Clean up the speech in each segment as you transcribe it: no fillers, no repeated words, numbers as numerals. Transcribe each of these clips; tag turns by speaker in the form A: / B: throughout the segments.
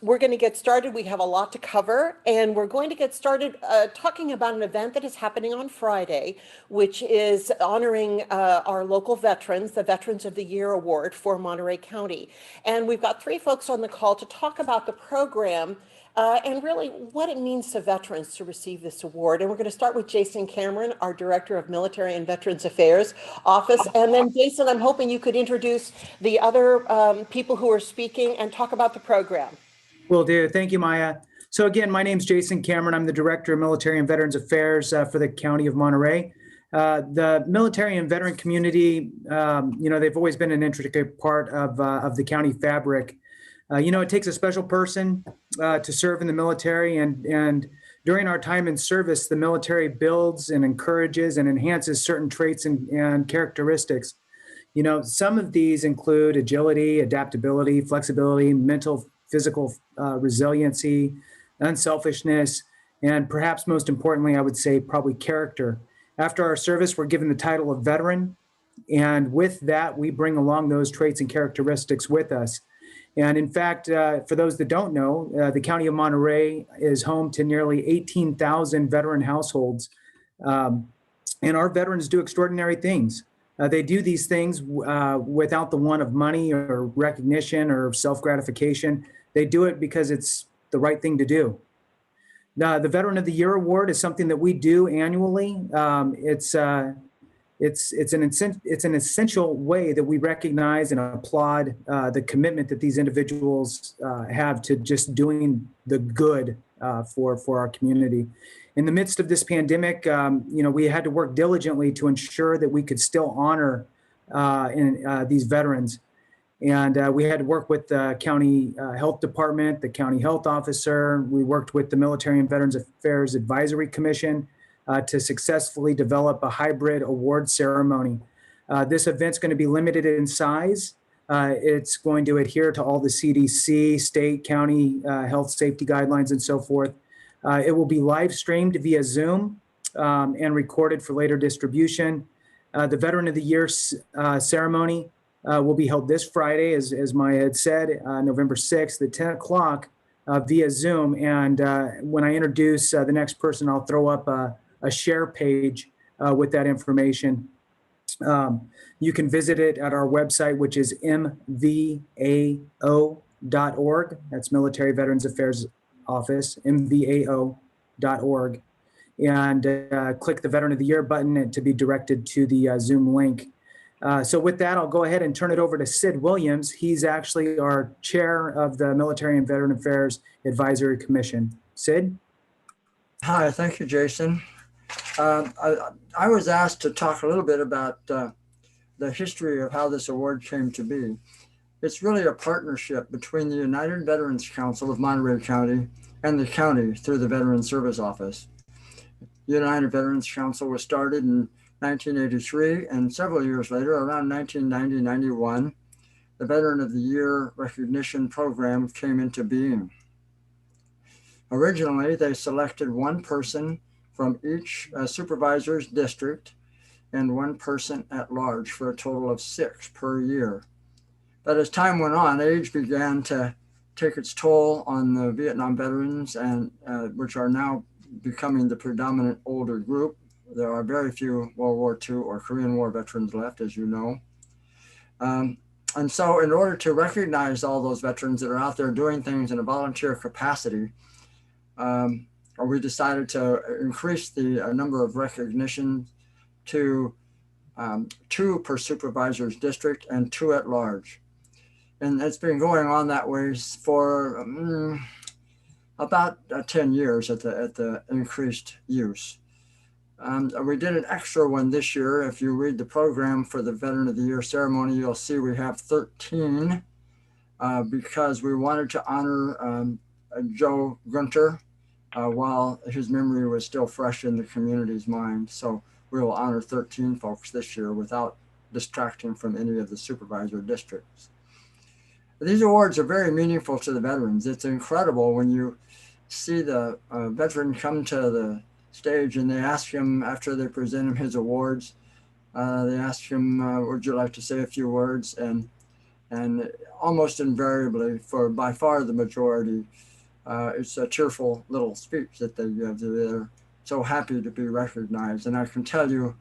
A: We're going to get started. We have a lot to cover, and we're going to get started talking about an event that is happening on Friday, which is honoring our local veterans, the Veterans of the Year Award for Monterey County. And we've got three folks on the call to talk about the program and really what it means to veterans to receive this award. And we're going to start with Jason Cameron, our Director of Military and Veterans Affairs Office. And then Jason, I'm hoping you could introduce the other people who are speaking and talk about the program.
B: Will do. Thank you, Maya. So again, my name's Jason Cameron. I'm the Director of Military and Veterans Affairs for the County of Monterey. The military and veteran community, they've always been an intricate part of the county fabric. It takes a special person to serve in the military, and during our time in service, the military builds and encourages and enhances certain traits and characteristics. Some of these include agility, adaptability, flexibility, mental, physical resiliency, unselfishness, and perhaps most importantly, I would say probably character. After our service, we're given the title of veteran, and with that, we bring along those traits and characteristics with us. And in fact, for those that don't know, the County of Monterey is home to nearly 18,000 veteran households. And our veterans do extraordinary things. They do these things without the want of money or recognition or self-gratification. They do it because it's the right thing to do. The Veteran of the Year Award is something that we do annually. It's an essential way that we recognize and applaud the commitment that these individuals have to just doing the good for our community. In the midst of this pandemic, we had to work diligently to ensure that we could still honor these veterans. And we had to work with the county health department, the county health officer. We worked with the Military and Veterans Affairs Advisory Commission to successfully develop a hybrid award ceremony. This event's going to be limited in size. It's going to adhere to all the CDC, state, county health safety guidelines and so forth. It will be live streamed via Zoom and recorded for later distribution. The Veteran of the Year ceremony will be held this Friday, as Maya had said, November 6th at 10 o'clock via Zoom. And when I introduce the next person, I'll throw up a share page with that information. You can visit it at our website, which is mvao.org. That's Military Veterans Affairs Office, mvao.org. And click the Veteran of the Year button to be directed to the Zoom link. So with that, I'll go ahead and turn it over to Sid Williams. He's actually our chair of the Military and Veteran Affairs Advisory Commission. Sid?
C: Hi, thank you, Jason. I was asked to talk a little bit about the history of how this award came to be. It's really a partnership between the United Veterans Council of Monterey County and the county through the Veterans Service Office. The United Veterans Council was started in 1983, and several years later, around 1990-91, the Veteran of the Year recognition program came into being. Originally, they selected one person from each supervisor's district and one person at large for a total of 6 per year. But as time went on, age began to take its toll on the Vietnam veterans, and which are now becoming the predominant older group. There are very few World War II or Korean War veterans left, as you know. And so in order to recognize all those veterans that are out there doing things in a volunteer capacity, we decided to increase the number of recognitions to 2 per supervisor's district and 2 at large. And it's been going on that way for about 10 years at the increased use. We did an extra one this year. If you read the program for the Veteran of the Year ceremony, you'll see we have 13 because we wanted to honor Joe Gunter while his memory was still fresh in the community's mind. So we will honor 13 folks this year without distracting from any of the supervisor districts. These awards are very meaningful to the veterans. It's incredible when you see the veteran come to the stage and they ask him, after they present him his awards, they ask him, would you like to say a few words? And And almost invariably, for by far the majority, it's a tearful little speech that they give. They're so happy to be recognized. And I can tell you,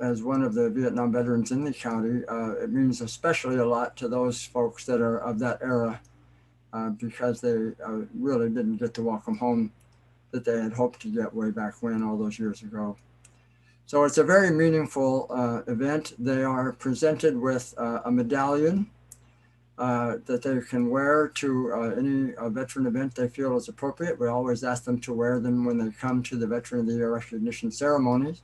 C: as one of the Vietnam veterans in the county, it means especially a lot to those folks that are of that era, because they really didn't get the welcome home that they had hoped to get way back when, all those years ago. So it's a very meaningful event. They are presented with a medallion that they can wear to any veteran event they feel is appropriate. We always ask them to wear them when they come to the Veteran of the Year recognition ceremonies.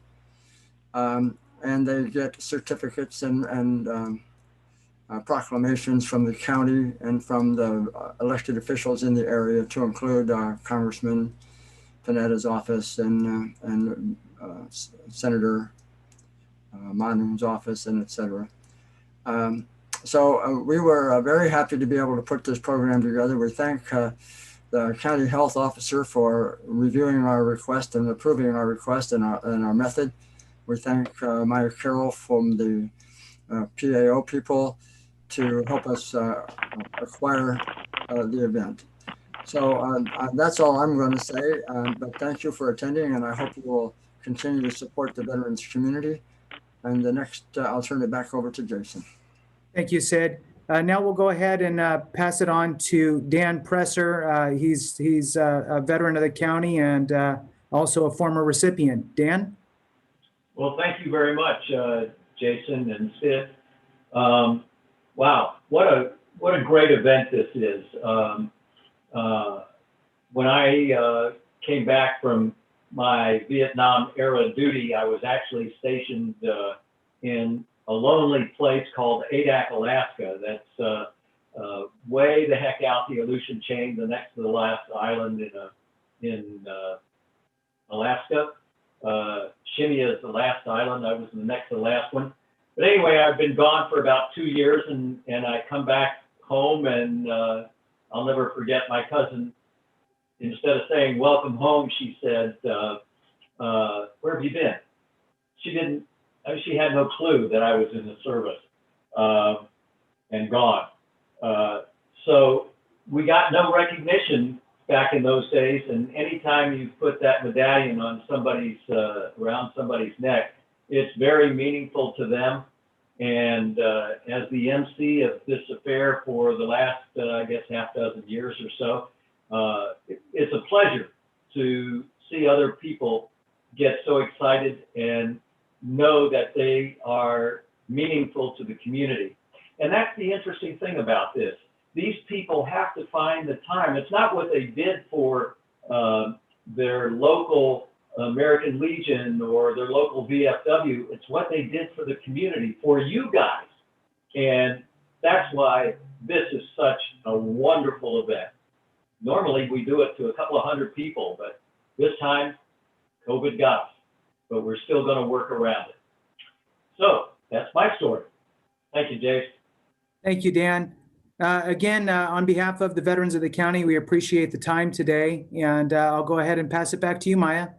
C: And they get certificates and proclamations from the county and from the elected officials in the area, to include Congressman Panetta's office and Senator Monroe's office, and et cetera. So we were very happy to be able to put this program together. We thank the county health officer for reviewing our request and approving our request and our method. We thank Maya Carroll from the PAO people to help us acquire the event. So that's all I'm going to say, but thank you for attending, and I hope you will continue to support the veterans community. And the next, I'll turn it back over to Jason.
B: Thank you, Sid. Now we'll go ahead and pass it on to Dan Presser. He's a veteran of the county and also a former recipient. Dan?
D: Well, thank you very much, Jason and Sid. Wow, what a great event this is. When I came back from my Vietnam era duty, I was actually stationed in a lonely place called Adak, Alaska. That's way the heck out the Aleutian chain, the next to the last island in Alaska. Shimia is the last island. I was the next to the last one. But anyway, I've been gone for about 2 years, and I come back home, and I'll never forget my cousin. Instead of saying welcome home, she said, where have you been? She had no clue that I was in the service and gone. So we got no recognition back in those days. And anytime you put that medallion on somebody's, around somebody's neck, it's very meaningful to them. And as the MC of this affair for the last, I guess, half dozen years or so, it's a pleasure to see other people get so excited and know that they are meaningful to the community. And that's the interesting thing about this. These people have to find the time. It's not what they did for their local American Legion or their local VFW. It's what they did for the community, for you guys. And that's why this is such a wonderful event. Normally we do it to a couple of hundred people, but this time COVID got us, but we're still going to work around it. So that's my story. Thank you, Jace.
B: Thank you, Dan. Again, on behalf of the veterans of the county, we appreciate the time today, and I'll go ahead and pass it back to you, Maya.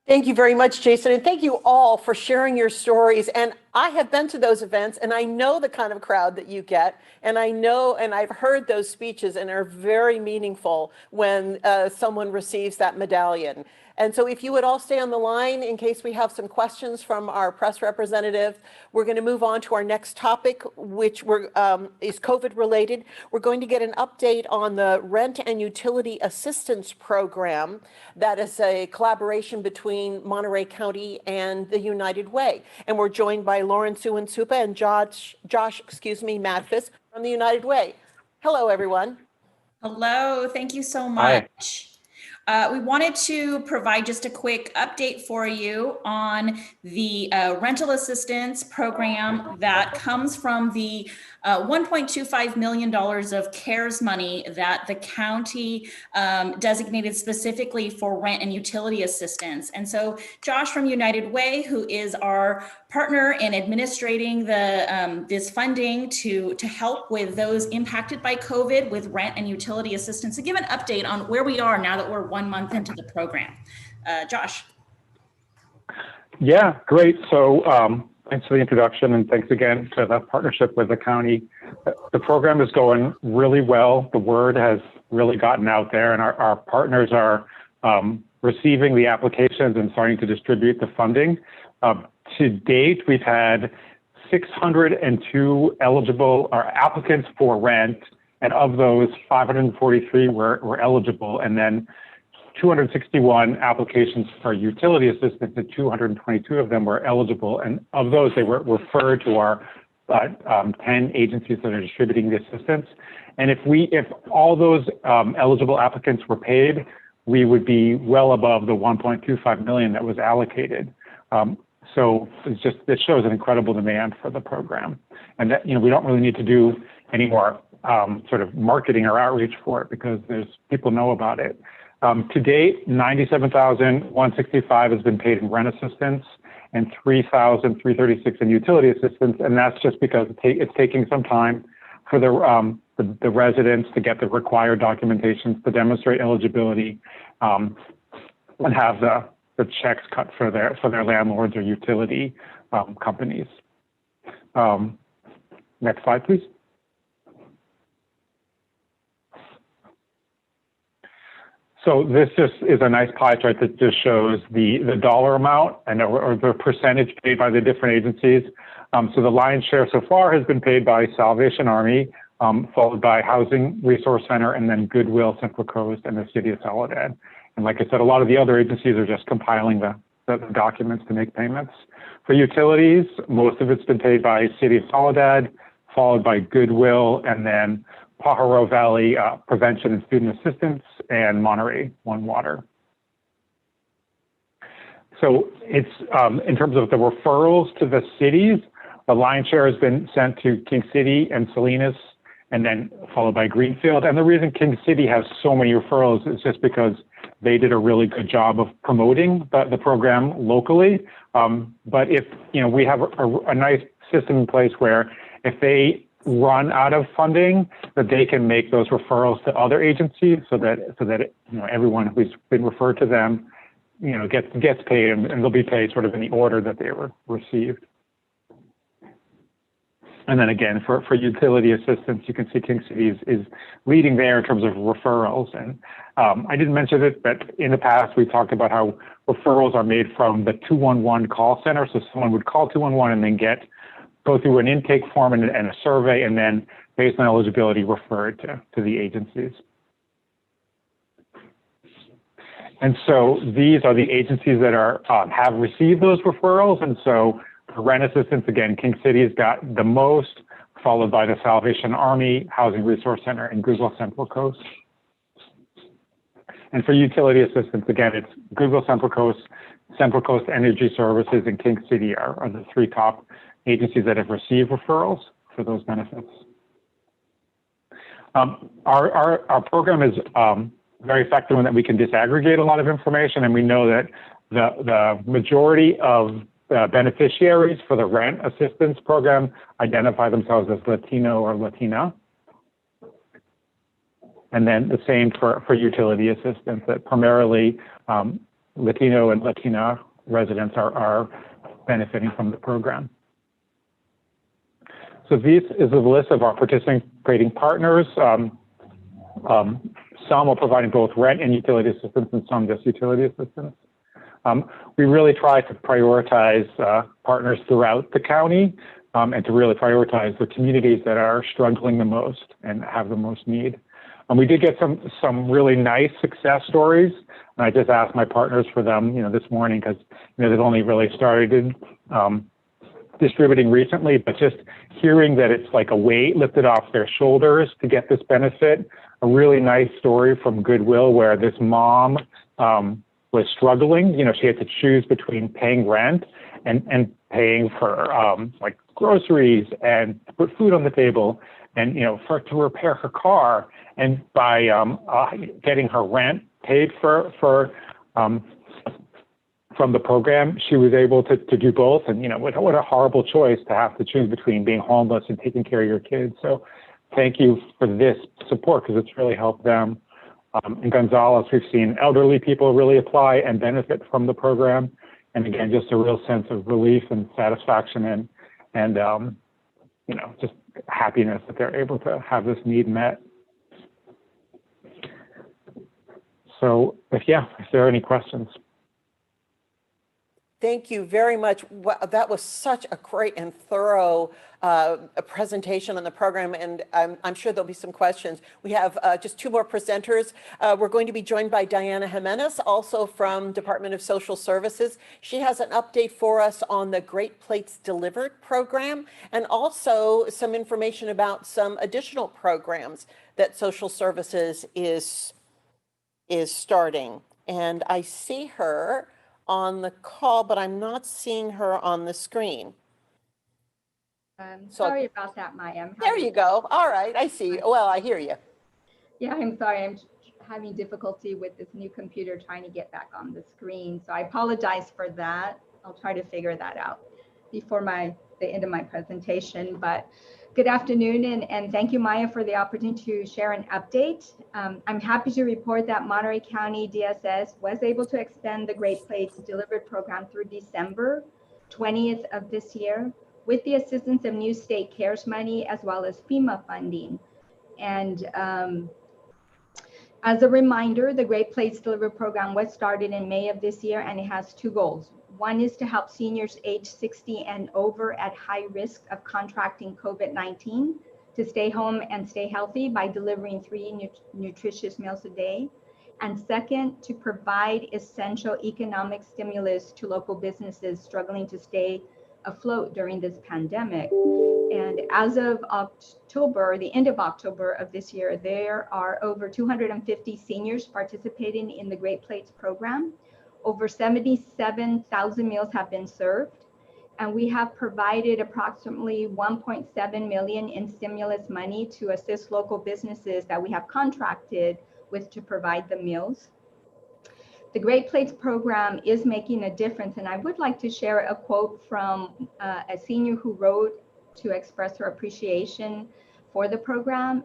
A: Thank you very much, Jason, and thank you all for sharing your stories. And I have been to those events, and I know the kind of crowd that you get, and I know, and I've heard those speeches, and are very meaningful when someone receives that medallion. And so if you would all stay on the line in case we have some questions from our press representative, we're going to move on to our next topic, which is COVID related. We're going to get an update on the Rent and Utility Assistance Program. That is a collaboration between Monterey County and the United Way. And we're joined by Lauren Suwan-Supa and Josh Madfis from the United Way. Hello, everyone.
E: Hello, thank you so much. We wanted to provide just a quick update for you on the rental assistance program that comes from the $1.25 million of CARES money that the county designated specifically for rent and utility assistance. And so Josh from United Way, who is our partner in administrating this funding to help with those impacted by COVID with rent and utility assistance, to give an update on where we are now that we're 1 month into the program. Josh.
F: Yeah, great. So Thanks for the introduction, and thanks again for the partnership with the county. The program is going really well. The word has really gotten out there, and our partners are receiving the applications and starting to distribute the funding. To date, we've had 602 eligible applicants for rent, and of those, 543 were eligible, and then 261 applications for utility assistance, and 222 of them were eligible. And of those, they were referred to our 10 agencies that are distributing the assistance. And if all those eligible applicants were paid, we would be well above the 1.25 million that was allocated. So it shows an incredible demand for the program. And that, we don't really need to do any more sort of marketing or outreach for it because people know about it. To date, $97,165 has been paid in rent assistance and $3,336 in utility assistance, and that's just because it's taking some time for the residents to get the required documentations to demonstrate eligibility and have the checks cut for their landlords or utility companies. Next slide, please. So this just is a nice pie chart that just shows the dollar amount or the percentage paid by the different agencies. So the lion's share so far has been paid by Salvation Army, followed by Housing Resource Center, and then Goodwill, Central Coast, and the City of Soledad. And like I said, a lot of the other agencies are just compiling the documents to make payments. For utilities, most of it's been paid by City of Soledad, followed by Goodwill, and then Pajaro Valley Prevention and Student Assistance, and Monterey One Water. So it's in terms of the referrals to the cities, the lion's share has been sent to King City and Salinas, and then followed by Greenfield. And the reason King City has so many referrals is just because they did a really good job of promoting the program locally. But if we have a nice system in place where if they run out of funding, that they can make those referrals to other agencies so that everyone who's been referred to them gets paid, and they'll be paid sort of in the order that they were received. And then again, for utility assistance, you can see King City is leading there in terms of referrals. And I didn't mention it, but in the past we talked about how referrals are made from the 211 call center. So someone would call 211 and then go through an intake form and a survey, and then based on eligibility, referred to the agencies. And so these are the agencies that have received those referrals. And so for rent assistance, again, King City has got the most, followed by the Salvation Army, Housing Resource Center, and Goodwill Central Coast. And for utility assistance, again, it's Goodwill Central Coast Energy Services, and King City are the three top agencies that have received referrals for those benefits. Our program is very effective in that we can disaggregate a lot of information, and we know that the majority of beneficiaries for the rent assistance program identify themselves as Latino or Latina. And then the same for utility assistance, that primarily Latino and Latina residents are benefiting from the program. So this is a list of our participating partners. Some are providing both rent and utility assistance, and some just utility assistance. We really try to prioritize partners throughout the county and to really prioritize the communities that are struggling the most and have the most need. We did get some really nice success stories, and I just asked my partners for them, this morning, because they've only really started distributing recently, but just hearing that it's like a weight lifted off their shoulders to get this benefit. A really nice story from Goodwill where this mom was struggling. She had to choose between paying rent and paying for like groceries and to put food on the table, and to repair her car. And by getting her rent paid for from the program, she was able to do both. And what a horrible choice to have to choose between being homeless and taking care of your kids. So thank you for this support, because it's really helped them. In Gonzales, we've seen elderly people really apply and benefit from the program. And again, just a real sense of relief and satisfaction and you know, just happiness that they're able to have this need met. So if there are any questions.
A: Thank you very much. That was such a great and thorough presentation on the program, and I'm sure there'll be some questions. We have just two more presenters. We're going to be joined by Diana Jimenez, also from Department of Social Services. She has an update for us on the Great Plates Delivered program, and also some information about some additional programs that Social Services is starting. And I see her on the call, but I'm not seeing her on the screen.
G: Sorry about that, Maya.
A: There you go. All right, I see. Well, I hear you.
G: Yeah, I'm sorry. I'm having difficulty with this new computer trying to get back on the screen. So I apologize for that. I'll try to figure that out before the end of my presentation. But good afternoon, and thank you, Maya, for the opportunity to share an update. I'm happy to report that Monterey County DSS was able to extend the Great Plates Delivered program through December 20th of this year with the assistance of new state CARES money as well as FEMA funding. And as a reminder, the Great Plates Delivered program was started in May of this year, and it has two goals. One is to help seniors age 60 and over at high risk of contracting COVID-19 to stay home and stay healthy by delivering 3 nutritious meals a day. And second, to provide essential economic stimulus to local businesses struggling to stay afloat during this pandemic. And as of October, the end of October of this year, there are over 250 seniors participating in the Great Plates program. Over 77,000 meals have been served, and we have provided approximately 1.7 million in stimulus money to assist local businesses that we have contracted with to provide the meals. The Great Plates program is making a difference, and I would like to share a quote from a senior who wrote to express her appreciation for the program.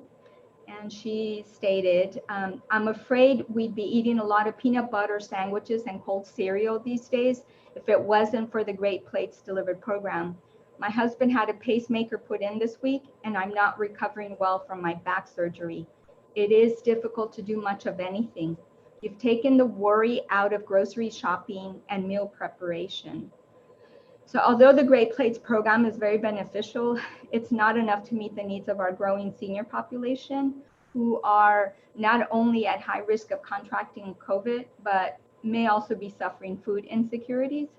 G: And she stated, I'm afraid we'd be eating a lot of peanut butter sandwiches and cold cereal these days if it wasn't for the Great Plates Delivered program. My husband had a pacemaker put in this week, and I'm not recovering well from my back surgery. It is difficult to do much of anything. You've taken the worry out of grocery shopping and meal preparation. So although the Great Plates program is very beneficial, it's not enough to meet the needs of our growing senior population, who are not only at high risk of contracting COVID, but may also be suffering food insecurities.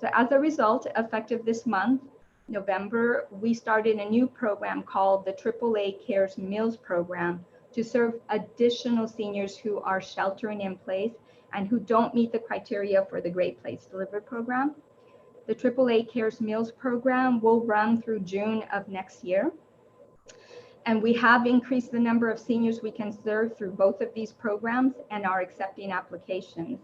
G: So as a result, effective this month, November, we started a new program called the AAA Cares Meals Program to serve additional seniors who are sheltering in place and who don't meet the criteria for the Great Plates Delivered program. The AAA Cares Meals Program will run through June of next year. And we have increased the number of seniors we can serve through both of these programs and are accepting applications.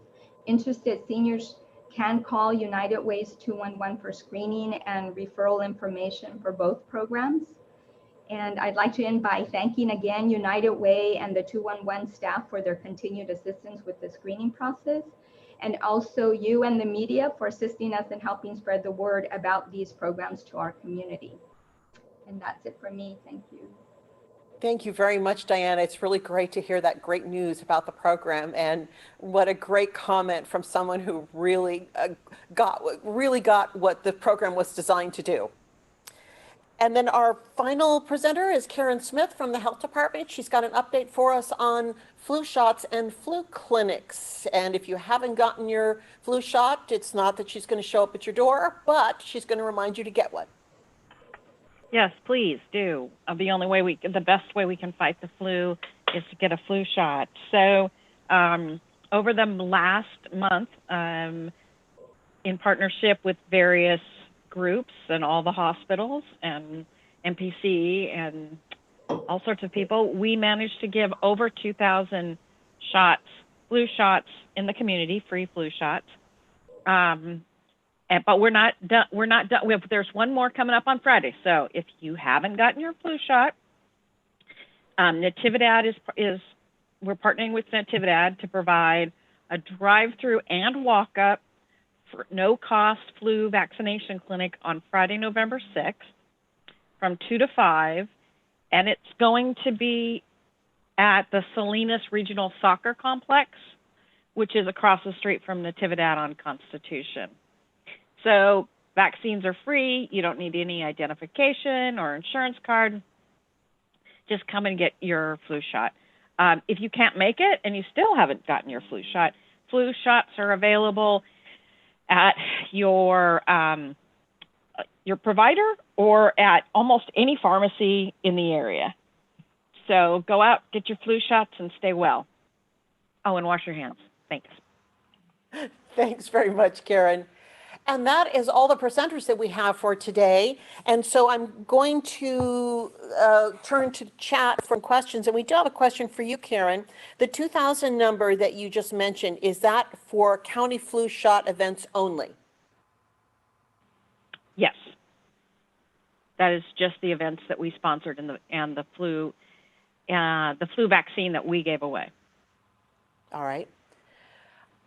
G: Interested seniors can call United Way's 211 for screening and referral information for both programs. And I'd like to end by thanking again United Way and the 211 staff for their continued assistance with the screening process, and also you and the media for assisting us in helping spread the word about these programs to our community. And that's it for me. Thank you.
A: Thank you very much, Diana. It's really great to hear that great news about the program, and what a great comment from someone who really got what the program was designed to do. And then our final presenter is Karen Smith from the Health Department. She's got an update for us on flu shots and flu clinics. And if you haven't gotten your flu shot, it's not that she's going to show up at your door, but she's going to remind you to get one.
H: Yes, please do. The best way we can fight the flu is to get a flu shot. So over the last month, in partnership with various groups and all the hospitals and MPC and all sorts of people, we managed to give over 2,000 shots, flu shots in the community, free flu shots. But we're not done. There's one more coming up on Friday. So if you haven't gotten your flu shot, Natividad we're partnering with Natividad to provide a drive-through and walk-up no-cost flu vaccination clinic on Friday, November 6th from 2 to 5, and it's going to be at the Salinas Regional Soccer Complex, which is across the street from Natividad on Constitution. So vaccines are free. You don't need any identification or insurance card. Just come and get your flu shot. If you can't make it and you still haven't gotten your flu shots are available at your provider or at almost any pharmacy in the area. So go out, get your flu shots, and stay well. Oh, and wash your hands. Thanks.
A: Thanks very much, Karen. And that is all the presenters that we have for today. And so I'm going to turn to chat for questions. And we do have a question for you, Karen. The 2,000 number that you just mentioned, is that for county flu shot events only?
H: Yes. That is just the events that we sponsored and the flu vaccine that we gave away.
A: All right.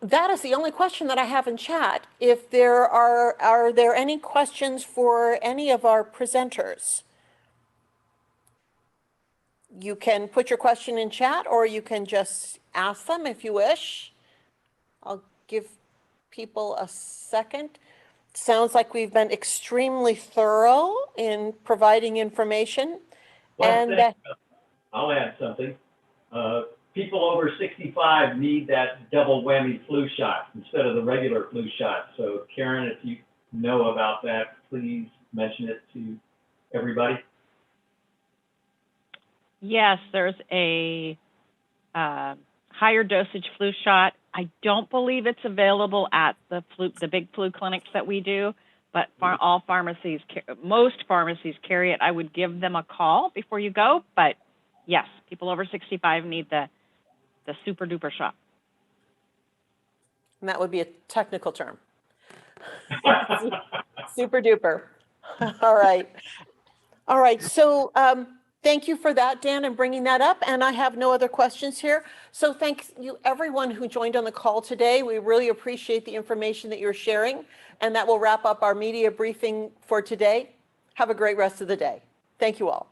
A: That is the only question that I have in chat. If there are there any questions for any of our presenters? You can put your question in chat or you can just ask them if you wish. I'll give people a second. Sounds like we've been extremely thorough in providing information.
D: Well, I'll add something. People over 65 need that double whammy flu shot instead of the regular flu shot. So Karen, if you know about that, please mention it to everybody.
H: Yes, there's a higher dosage flu shot. I don't believe it's available at the big flu clinics that we do, but most pharmacies carry it. I would give them a call before you go, but yes, people over 65 need the super duper shot.
A: And that would be a technical term. Super duper. All right. All right. So thank you for that, Dan, and bringing that up. And I have no other questions here. So thank you everyone who joined on the call today. We really appreciate the information that you're sharing. And that will wrap up our media briefing for today. Have a great rest of the day. Thank you all.